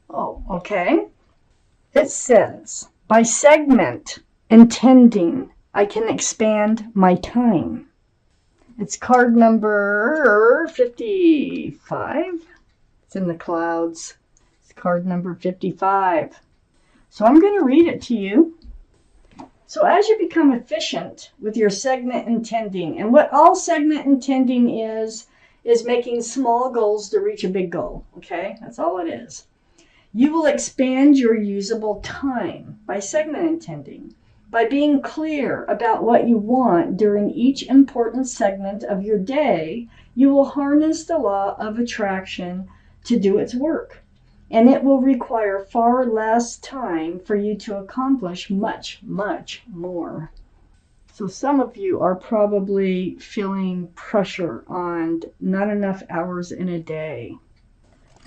Oh, okay. It says, by segment intending, I can expand my time. It's card number 55. It's in the clouds. It's card number 55. So I'm going to read it to you. So as you become efficient with your segment intending, and what all segment intending is making small goals to reach a big goal. Okay, that's all it is. You will expand your usable time by segment intending. By being clear about what you want during each important segment of your day, you will harness the law of attraction to do its work. And it will require far less time for you to accomplish much, much more. So some of you are probably feeling pressure on not enough hours in a day.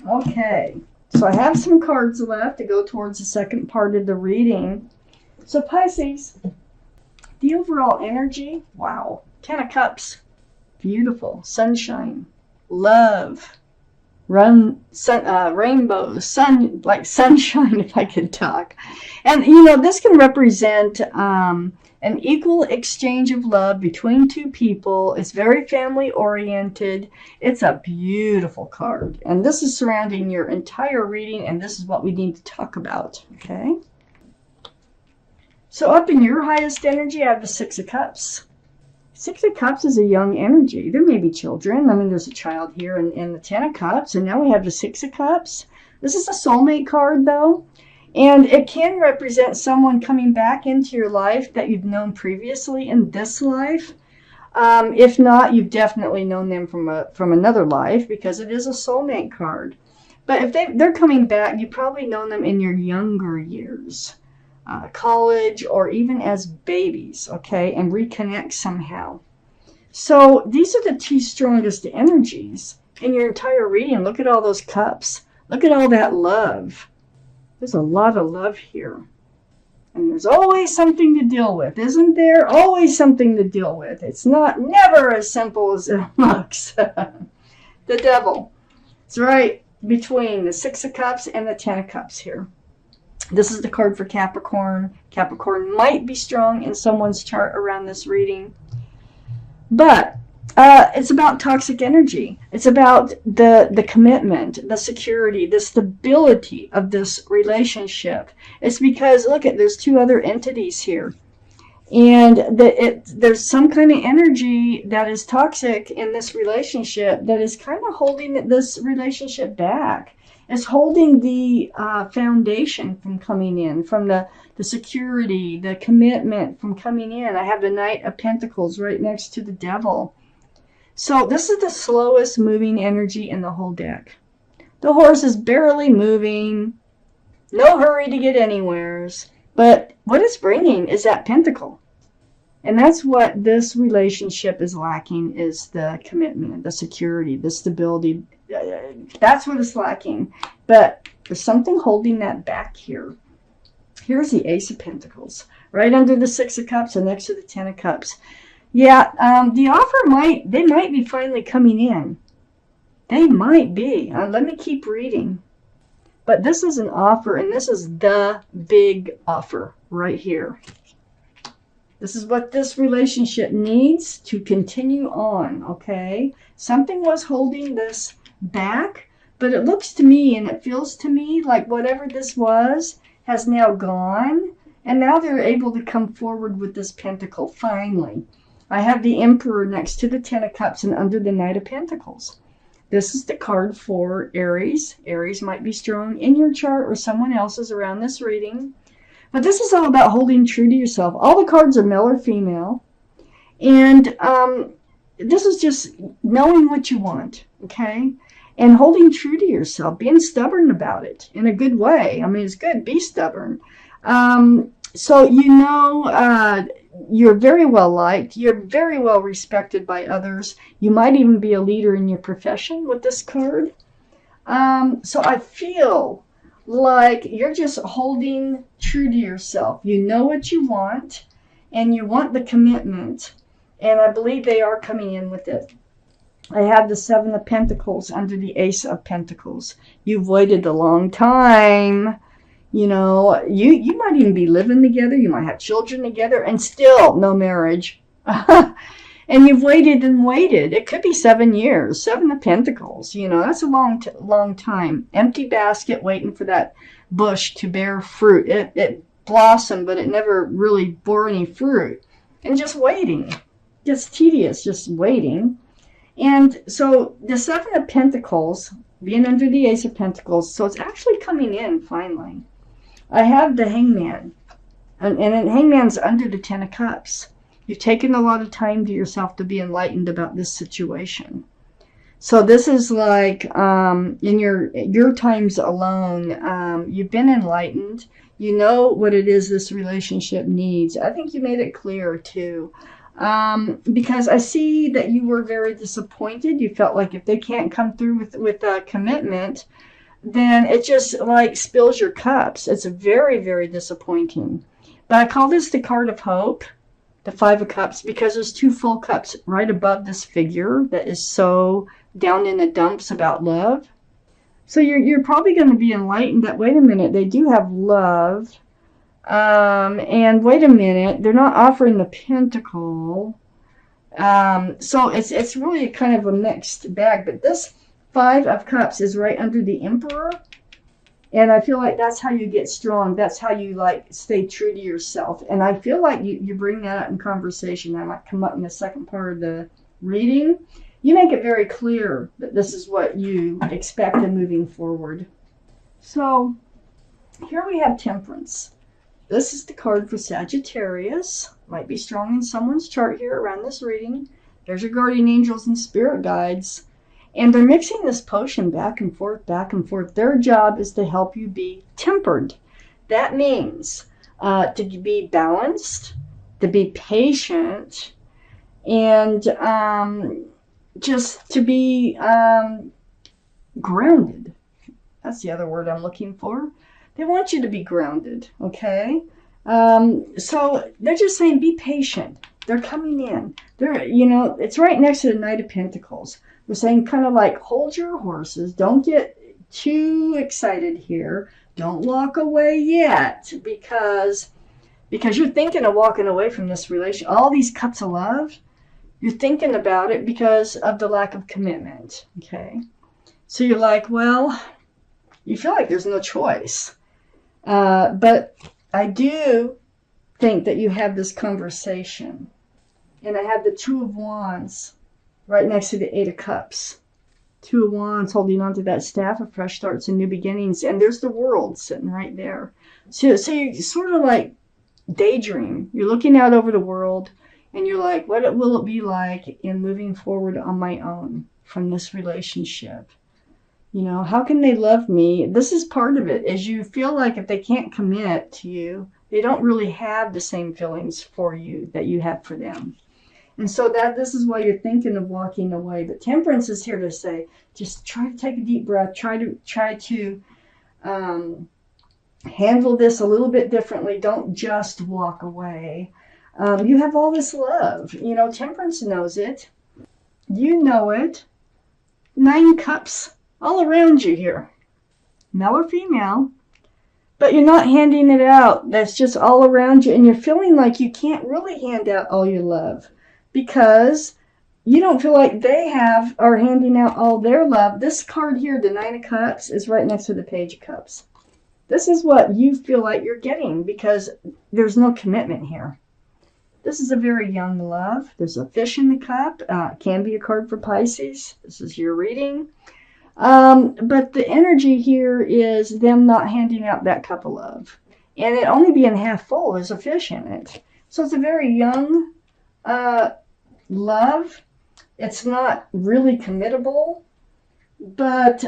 Okay, so I have some cards left to go towards the second part of the reading. So Pisces, the overall energy, wow. 10 of Cups, beautiful, sunshine, love, rainbows, sun, like sunshine if I could talk. And this can represent an equal exchange of love between two people. It's very family oriented. It's a beautiful card. And this is surrounding your entire reading, and this is what we need to talk about, okay? So up in your highest energy, I have the Six of Cups. Six of Cups is a young energy. There may be children. I mean, there's a child here in the 10 of Cups, and now we have the Six of Cups. This is a soulmate card, though, and it can represent someone coming back into your life that you've known previously in this life. If not, you've definitely known them from another life, because it is a soulmate card. But if they're coming back, you've probably known them in your younger years. College, or even as babies, okay, and reconnect somehow. So these are the two strongest energies in your entire reading. Look at all those cups. Look at all that love. There's a lot of love here. And there's always something to deal with, isn't there? Always something to deal with. It's never as simple as it looks. The devil. It's right between the Six of Cups and the 10 of Cups here. This is the card for Capricorn. Capricorn might be strong in someone's chart around this reading. But it's about toxic energy. It's about the commitment, the security, the stability of this relationship. It's because, look, there's two other entities here. And there's some kind of energy that is toxic in this relationship that is kind of holding this relationship back. It's holding the foundation from coming in, from the security, the commitment from coming in. I have the Knight of Pentacles right next to the Devil. So this is the slowest moving energy in the whole deck. The horse is barely moving, no hurry to get anywheres. But what it's bringing is that pentacle. And that's what this relationship is lacking, is the commitment, the security, the stability. That's what it's lacking. But there's something holding that back here. Here's the Ace of Pentacles, right under the Six of Cups and next to the 10 of Cups. Yeah, the offer they might be finally coming in. They might be. Let me keep reading. But this is an offer, and this is the big offer right here. This is what this relationship needs to continue on, okay? Something was holding this back, but it looks to me and it feels to me like whatever this was has now gone, and now they're able to come forward with this pentacle finally. I have the Emperor next to the 10 of Cups and under the Knight of Pentacles. This is the card for Aries. Aries might be strong in your chart or someone else's around this reading. But this is all about holding true to yourself. All the cards are male or female. And this is just knowing what you want, okay? And holding true to yourself, being stubborn about it in a good way. I mean, it's good, be stubborn. So you're very well liked. You're very well respected by others. You might even be a leader in your profession with this card. So I feel like you're just holding true to yourself. You know what you want, and you want the commitment. And I believe they are coming in with it. I have the Seven of Pentacles under the Ace of Pentacles. You've waited a long time. You know, you might even be living together. You might have children together and still no marriage. And you've waited and waited. It could be 7 years. Seven of Pentacles. You know, that's a long time. Empty basket waiting for that bush to bear fruit. It blossomed, but it never really bore any fruit. And just waiting. Just tedious, just waiting. And so the Seven of Pentacles, being under the Ace of Pentacles, so it's actually coming in finally. I have the Hangman, and Hangman's under the Ten of Cups. You've taken a lot of time to yourself to be enlightened about this situation. So this is like in your times alone, you've been enlightened. You know what it is this relationship needs. I think you made it clear too. Because I see that you were very disappointed. You felt like if they can't come through with a commitment, then it just like spills your cups. It's very, very disappointing. But I call this the card of hope, the Five of Cups, because there's two full cups right above this figure that is so down in the dumps about love. So you're probably going to be enlightened that, wait a minute, they do have love. And wait a minute, they're not offering the Pentacle. So it's really kind of a mixed bag. But this Five of Cups is right under the Emperor. And I feel like that's how you get strong. That's how you like stay true to yourself. And I feel like you bring that up in conversation. That might come up in the second part of the reading. You make it very clear that this is what you expect in moving forward. So here we have Temperance. This is the card for Sagittarius. Might be strong in someone's chart here around this reading. There's your guardian angels and spirit guides. And they're mixing this potion back and forth, back and forth. Their job is to help you be tempered. That means to be balanced, to be patient, and just to be grounded. That's the other word I'm looking for. They want you to be grounded, okay? So they're just saying be patient. They're coming in. They're, you know, it's right next to the Knight of Pentacles. We're saying kind of like hold your horses. Don't get too excited here. Don't walk away yet because you're thinking of walking away from this relation. All these cups of love, you're thinking about it because of the lack of commitment, okay? So you're like, well, you feel like there's no choice. But I do think that you have this conversation. And I have the Two of Wands right next to the Eight of Cups. Two of Wands holding on to that staff of fresh starts and new beginnings. And there's the World sitting right there. So you sort of like daydream. You're looking out over the world and you're like, what will it be like in moving forward on my own from this relationship? You know, how can they love me? This is part of it, is you feel like if they can't commit to you, they don't really have the same feelings for you that you have for them. And so this is why you're thinking of walking away. But Temperance is here to say, just try to take a deep breath. Try to handle this a little bit differently. Don't just walk away. You have all this love. You know, Temperance knows it. You know it. 9 cups all around you here. Male or female. But you're not handing it out. That's just all around you. And you're feeling like you can't really hand out all your love. Because you don't feel like they are handing out all their love. This card here, the Nine of Cups, is right next to the Page of Cups. This is what you feel like you're getting because there's no commitment here. This is a very young love. There's a Fish in the Cup. Can be a card for Pisces. This is your reading. But the energy here is them not handing out that cup of love. And it only being half full. There's a fish in it. So it's a very young love. It's not really committable, but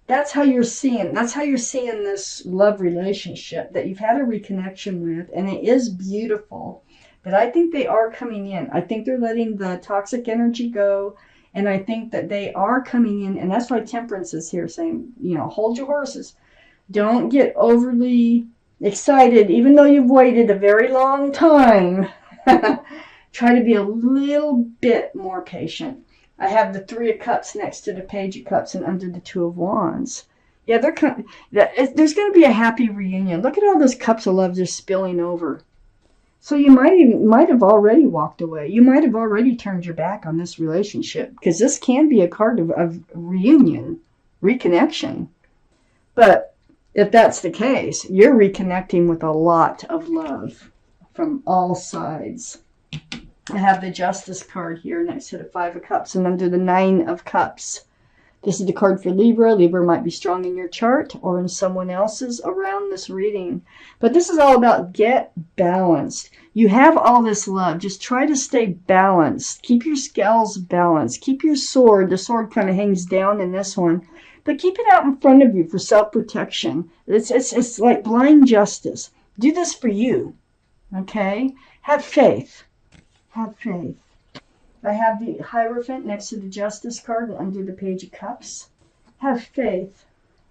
that's how you're seeing this love relationship that you've had a reconnection with, and it is beautiful. But I think they are coming in. I think they're letting the toxic energy go, and I think that they are coming in, and that's why Temperance is here saying, you know, hold your horses. Don't get overly excited, even though you've waited a very long time. Try to be a little bit more patient. I have the Three of Cups next to the Page of Cups and under the Two of Wands. Yeah, there's going to be a happy reunion. Look at all those cups of love just spilling over. So you might have already walked away. You might have already turned your back on this relationship, because this can be a card of reunion, reconnection. But if that's the case, you're reconnecting with a lot of love from all sides. I have the Justice card here next to the Five of Cups and under the Nine of Cups. This is the card for Libra. Libra might be strong in your chart or in someone else's around this reading. But this is all about get balanced. You have all this love. Just try to stay balanced. Keep your scales balanced. Keep your sword. The sword kind of hangs down in this one. But keep it out in front of you for self-protection. It's like blind justice. Do this for you. Okay? Have faith. Have faith. I have the Hierophant next to the Justice card and under the Page of Cups. Have faith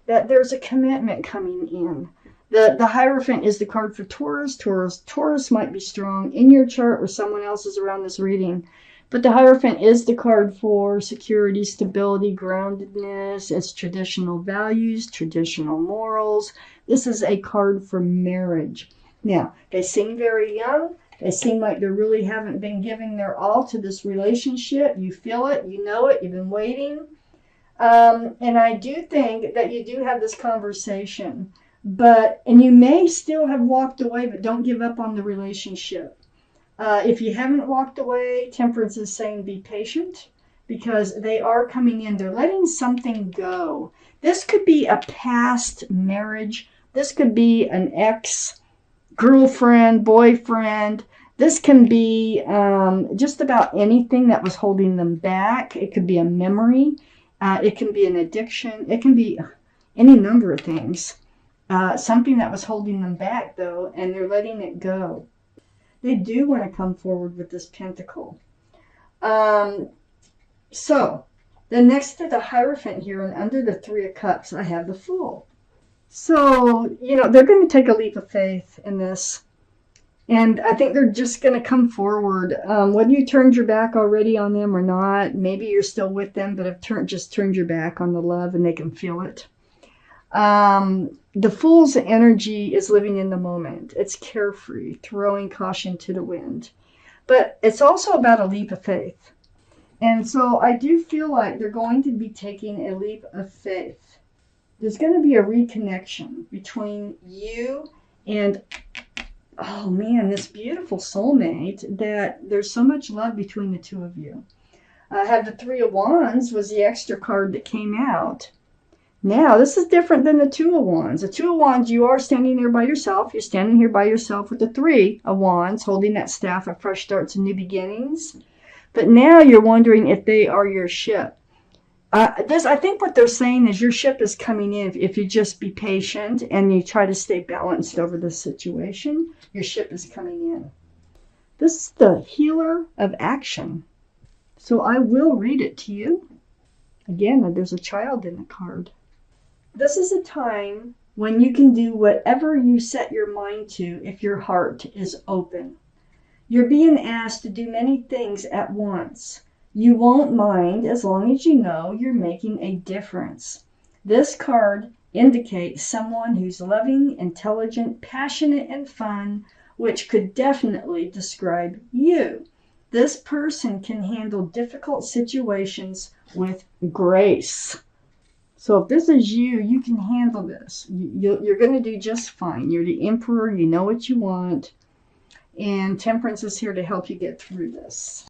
that there's a commitment coming in. The Hierophant is the card for Taurus. Taurus might be strong in your chart or someone else's around this reading. But the Hierophant is the card for security, stability, groundedness. It's traditional values, traditional morals. This is a card for marriage. Now, they seem very young. They seem like they really haven't been giving their all to this relationship. You feel it. You know it. You've been waiting. And I do think that you do have this conversation. And you may still have walked away, but don't give up on the relationship. If you haven't walked away, Temperance is saying be patient, because they are coming in. They're letting something go. This could be a past marriage. This could be an ex-girlfriend, boyfriend. This can be just about anything that was holding them back. It could be a memory. It can be an addiction. It can be any number of things. Something that was holding them back, though, and they're letting it go. They do want to come forward with this Pentacle. So, then next to the Hierophant here and under the Three of Cups, I have the Fool. So, they're going to take a leap of faith in this. And I think they're just going to come forward. Whether you turned your back already on them or not, maybe you're still with them, but have just turned your back on the love and they can feel it. The Fool's energy is living in the moment. It's carefree, throwing caution to the wind. But it's also about a leap of faith. And so I do feel like they're going to be taking a leap of faith. There's going to be a reconnection between you and, oh man, this beautiful soulmate, that there's so much love between the two of you. I have the Three of Wands was the extra card that came out. Now, this is different than the Two of Wands. The Two of Wands, you are standing there by yourself. You're standing here by yourself with the Three of Wands, holding that staff of fresh starts and new beginnings. But now you're wondering if they are your ship. I think what they're saying is your ship is coming in. If you just be patient and you try to stay balanced over this situation, your ship is coming in. This is the Healer of Action. So I will read it to you. Again, there's a child in the card. This is a time when you can do whatever you set your mind to if your heart is open. You're being asked to do many things at once. You won't mind as long as you know you're making a difference. This card indicates someone who's loving, intelligent, passionate, and fun, which could definitely describe you. This person can handle difficult situations with grace. So if this is you, you can handle this. You're going to do just fine. You're the Emperor. You know what you want. And Temperance is here to help you get through this.